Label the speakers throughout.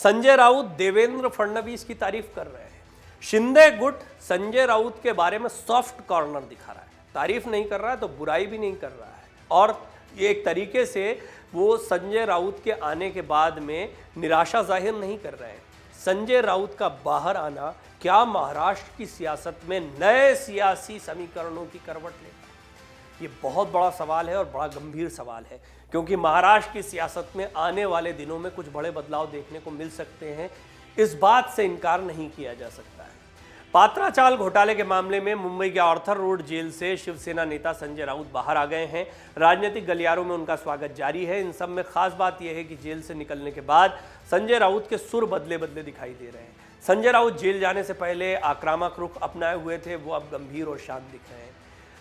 Speaker 1: संजय राउत देवेंद्र फडणवीस की तारीफ कर रहे हैं। शिंदे गुट संजय राउत के बारे में सॉफ्ट कॉर्नर दिखा रहा है, तारीफ नहीं कर रहा है तो बुराई भी नहीं कर रहा है। और ये एक तरीके से वो संजय राउत के आने के बाद में निराशा जाहिर नहीं कर रहे हैं। संजय राउत का बाहर आना क्या महाराष्ट्र की सियासत में नए सियासी समीकरणों की करवट लेगा? ये बहुत बड़ा सवाल है और बड़ा गंभीर सवाल है, क्योंकि महाराष्ट्र की सियासत में आने वाले दिनों में कुछ बड़े बदलाव देखने को मिल सकते हैं। इस बात से इनकार नहीं किया जा सकता है। पात्रा चाल घोटाले के मामले में मुंबई के आर्थर रोड जेल से शिवसेना नेता संजय राउत बाहर आ गए हैं। राजनीतिक गलियारों में उनका स्वागत जारी है। इन सब में खास बात यह है कि जेल से निकलने के बाद संजय राउत के सुर बदले बदले दिखाई दे रहे हैं। संजय राउत जेल जाने से पहले आक्रामक रुख अपनाए हुए थे, वो अब गंभीर और शांत दिख रहे हैं।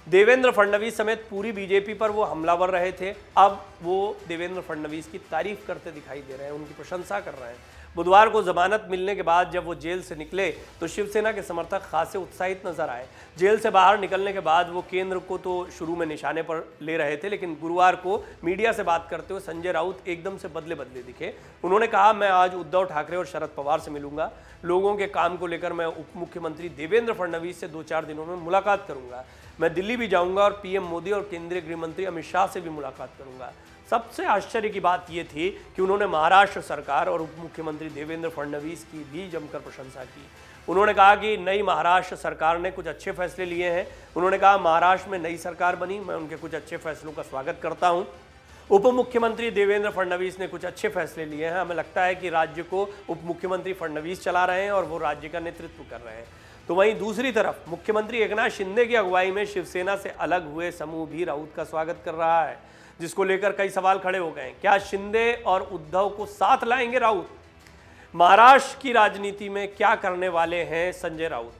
Speaker 1: देवेंद्र फडणवीस समेत पूरी बीजेपी पर वो हमलावर रहे थे, अब वो देवेंद्र फडणवीस की तारीफ करते दिखाई दे रहे हैं, उनकी प्रशंसा कर रहे हैं। बुधवार को जमानत मिलने के बाद जब वो जेल से निकले तो शिवसेना के समर्थक खासे उत्साहित नजर आए। जेल से बाहर निकलने के बाद वो केंद्र को तो शुरू में निशाने पर ले रहे थे, लेकिन गुरुवार को मीडिया से बात करते हुए संजय राउत एकदम से बदले बदले दिखे। उन्होंने कहा, मैं आज उद्धव ठाकरे और शरद पवार से मिलूंगा, लोगों के काम को लेकर मैं उप मुख्यमंत्री देवेंद्र फडणवीस से 2-4 दिनों में मुलाकात करूंगा, मैं दिल्ली भी जाऊंगा और पीएम मोदी और केंद्रीय गृह मंत्री अमित शाह से भी मुलाकात करूंगा। सबसे आश्चर्य की बात यह थी कि उन्होंने महाराष्ट्र सरकार और उप मुख्यमंत्री देवेंद्र फडणवीस की भी जमकर प्रशंसा की। उन्होंने कहा कि नई महाराष्ट्र सरकार ने कुछ अच्छे फैसले लिए हैं। उन्होंने कहा, महाराष्ट्र में नई सरकार बनी, मैं उनके कुछ अच्छे फैसलों का स्वागत करता हूं। उप मुख्यमंत्री देवेंद्र फडणवीस ने कुछ अच्छे फैसले लिए हैं, हमें लगता है कि राज्य को उप मुख्यमंत्री फडणवीस चला रहे हैं और वो राज्य का नेतृत्व कर रहे हैं। तो वहीं दूसरी तरफ मुख्यमंत्री एकनाथ शिंदे की अगुवाई में शिवसेना से अलग हुए समूह भी राउत का स्वागत कर रहा है, जिसको लेकर कई सवाल खड़े हो गए हैं। क्या शिंदे और उद्धव को साथ लाएंगे राउत? महाराष्ट्र की राजनीति में क्या करने वाले हैं संजय राउत?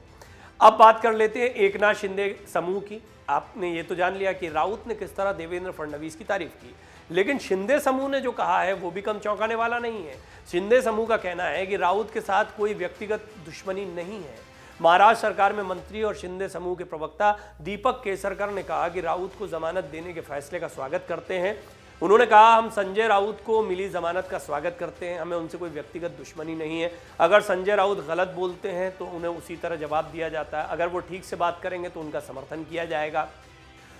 Speaker 1: अब बात कर लेते हैं एकनाथ शिंदे समूह की। आपने ये तो जान लिया कि राउत ने किस तरह देवेंद्र फडणवीस की तारीफ की, लेकिन शिंदे समूह ने जो कहा है वो भी कम चौंकाने वाला नहीं है। शिंदे समूह का कहना है कि राउत के साथ कोई व्यक्तिगत दुश्मनी नहीं है। महाराष्ट्र सरकार में मंत्री और शिंदे समूह के प्रवक्ता दीपक केसरकर ने कहा कि राउत को जमानत देने के फैसले का स्वागत करते हैं। उन्होंने कहा, हम संजय राउत को मिली जमानत का स्वागत करते हैं, हमें उनसे कोई व्यक्तिगत दुश्मनी नहीं है। अगर संजय राउत गलत बोलते हैं तो उन्हें उसी तरह जवाब दिया जाता है, अगर वो ठीक से बात करेंगे तो उनका समर्थन किया जाएगा।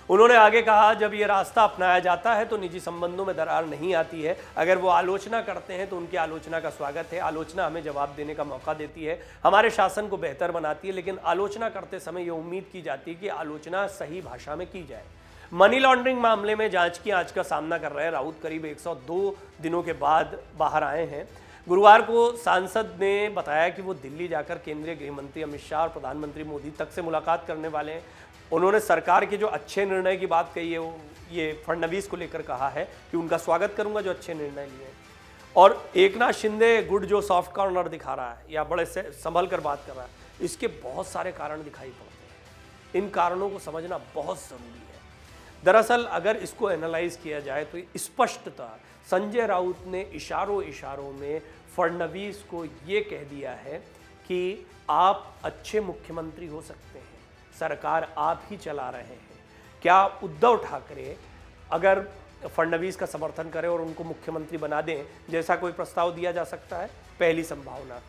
Speaker 1: उन्होंने आगे कहा, जब ये रास्ता अपनाया जाता है तो निजी संबंधों में दरार नहीं आती है। अगर वो आलोचना करते हैं तो उनकी आलोचना का स्वागत है। आलोचना हमें जवाब देने का मौका देती है, हमारे शासन को बेहतर बनाती है, लेकिन आलोचना करते समय ये उम्मीद की जाती है कि आलोचना सही भाषा में की जाए। मनी लॉन्ड्रिंग मामले में जांच की आंच का सामना कर रहे राउत करीब 102 दिनों के बाद बाहर आए हैं। गुरुवार को सांसद ने बताया कि वो दिल्ली जाकर केंद्रीय गृह मंत्री अमित शाह और प्रधानमंत्री मोदी तक से मुलाकात करने वाले हैं। उन्होंने सरकार के जो अच्छे निर्णय की बात कही है, वो ये फडणवीस को लेकर कहा है कि उनका स्वागत करूंगा जो अच्छे निर्णय लिए हैं। और एकनाथ शिंदे गुट जो सॉफ्ट कॉर्नर दिखा रहा है या बड़े से संभल कर बात कर रहा है, इसके बहुत सारे कारण दिखाई पड़ते हैं। इन कारणों को समझना बहुत ज़रूरी है। दरअसल अगर इसको एनालाइज किया जाए तो स्पष्टतः संजय राउत ने इशारों में फडणवीस को ये कह दिया है कि आप अच्छे मुख्यमंत्री हो सकते हैं, सरकार आप ही चला रहे हैं। क्या उद्धव ठाकरे अगर फडणवीस का समर्थन करें और उनको मुख्यमंत्री बना दें, जैसा कोई प्रस्ताव दिया जा सकता है? पहली संभावना।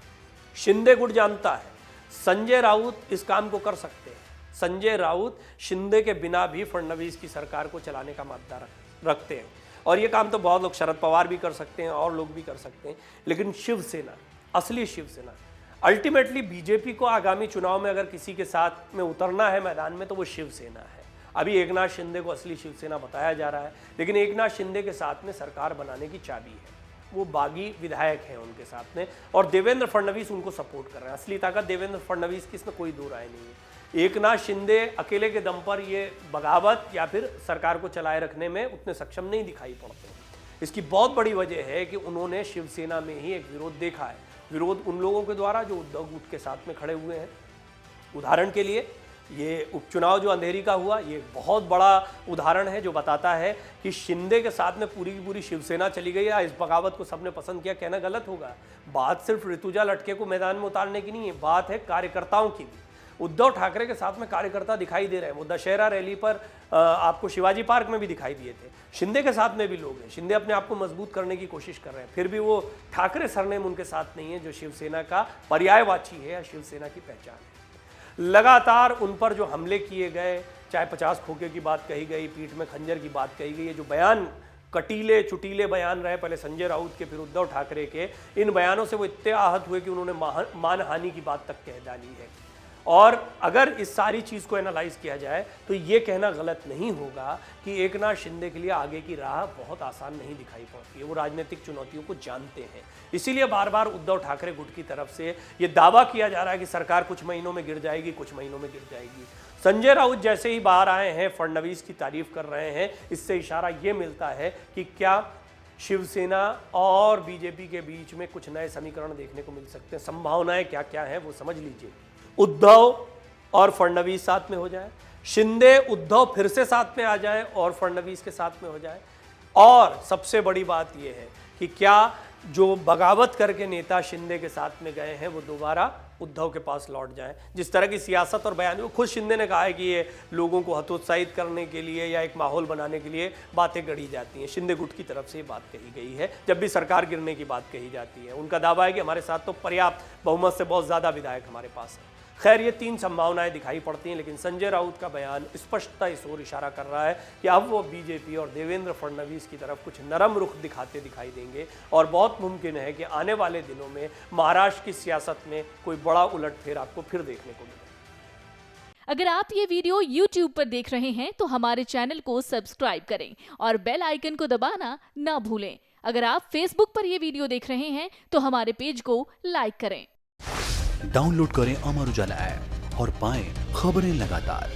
Speaker 1: शिंदे गुट जानता है संजय राउत इस काम को कर सकते हैं। संजय राउत शिंदे के बिना भी फडणवीस की सरकार को चलाने का मादा रखते हैं, और ये काम तो बहुत लोग, शरद पवार भी कर सकते हैं और लोग भी कर सकते हैं। लेकिन शिवसेना, असली शिवसेना, अल्टीमेटली बीजेपी को आगामी चुनाव में अगर किसी के साथ में उतरना है मैदान में तो वो शिवसेना है। अभी एकनाथ शिंदे को असली शिवसेना बताया जा रहा है, लेकिन एकनाथ शिंदे के साथ में सरकार बनाने की चाबी है। वो बागी विधायक हैं उनके साथ में, और देवेंद्र फडणवीस उनको सपोर्ट कर रहे हैं। असली ताकत देवेंद्र फडणवीस की, इसमें कोई दो राय नहीं है। एकनाथ शिंदे अकेले के दम पर ये बगावत या फिर सरकार को चलाए रखने में उतने सक्षम नहीं दिखाई पड़ते। इसकी बहुत बड़ी वजह है कि उन्होंने शिवसेना में ही एक विरोध देखा है। विरोध उन लोगों के द्वारा जो उद्धव गुट के साथ में खड़े हुए हैं। उदाहरण के लिए ये उपचुनाव जो अंधेरी का हुआ, ये बहुत बड़ा उदाहरण है जो बताता है कि शिंदे के साथ में पूरी की पूरी शिवसेना चली गई है। इस बगावत को सबने पसंद किया, कहना गलत होगा। बात सिर्फ ऋतुजा लटके को मैदान में उतारने की नहीं है, बात है कार्यकर्ताओं की भी। उद्धव ठाकरे के साथ में कार्यकर्ता दिखाई दे रहे हैं। वो दशहरा रैली पर आपको शिवाजी पार्क में भी दिखाई दिए थे। शिंदे के साथ में भी लोग हैं। शिंदे अपने आप को मजबूत करने की कोशिश कर रहे हैं, फिर भी वो ठाकरे सरनेम उनके साथ नहीं है, जो शिवसेना का पर्यायवाची है या शिवसेना की पहचान है। लगातार उन पर जो हमले किए गए, चाहे 50 खोखे की बात कही गई, पीठ में खंजर की बात कही गई, ये जो बयान कटीले चुटीले बयान रहे, पहले संजय राउत के फिर उद्धव ठाकरे के, इन बयानों से वो इतने आहत हुए कि उन्होंने मानहानि की बात तक कह डाली है। और अगर इस सारी चीज़ को एनालाइज किया जाए तो ये कहना गलत नहीं होगा कि एकनाथ शिंदे के लिए आगे की राह बहुत आसान नहीं दिखाई पड़ती है। वो राजनीतिक चुनौतियों को जानते हैं, इसीलिए बार बार उद्धव ठाकरे गुट की तरफ से ये दावा किया जा रहा है कि सरकार कुछ महीनों में गिर जाएगी, कुछ महीनों में गिर जाएगी। संजय राउत जैसे ही बाहर आए हैं, फडणवीस की तारीफ कर रहे हैं, इससे इशारा ये मिलता है कि क्या शिवसेना और बीजेपी के बीच में कुछ नए समीकरण देखने को मिल सकते हैं। संभावनाएं क्या क्या हैं वो समझ लीजिए। उद्धव और फडणवीस साथ में हो जाए, शिंदे उद्धव फिर से साथ में आ जाए और फडणवीस के साथ में हो जाए, और सबसे बड़ी बात यह है कि क्या जो बगावत करके नेता शिंदे के साथ में गए हैं वो दोबारा उद्धव के पास लौट जाएं। जिस तरह की सियासत और बयान, खुद शिंदे ने कहा है कि ये लोगों को हतोत्साहित करने के लिए या एक माहौल बनाने के लिए बातें गढ़ी जाती हैं। शिंदे गुट की तरफ से ये बात कही गई है जब भी सरकार गिरने की बात कही जाती है। उनका दावा है कि हमारे साथ तो पर्याप्त बहुमत से बहुत ज़्यादा विधायक हमारे पास है। खैर, ये तीन संभावनाएं दिखाई पड़ती हैं, लेकिन संजय राउत का बयान स्पष्टता इस ओर इशारा कर रहा है कि अब वो बीजेपी और देवेंद्र फडणवीस की तरफ कुछ नरम रुख दिखाते दिखाई देंगे, और बहुत मुमकिन है कि आने वाले दिनों में महाराष्ट्र की सियासत में कोई बड़ा उलटफेर आपको फिर देखने को मिले।
Speaker 2: अगर आप ये वीडियो YouTube पर देख रहे हैं तो हमारे चैनल को सब्सक्राइब करें और बेल आइकन को दबाना ना भूलें। अगर आप Facebook पर ये वीडियो देख रहे हैं तो हमारे पेज को लाइक करें।
Speaker 3: डाउनलोड करें अमर उजाला ऐप और पाएं खबरें लगातार।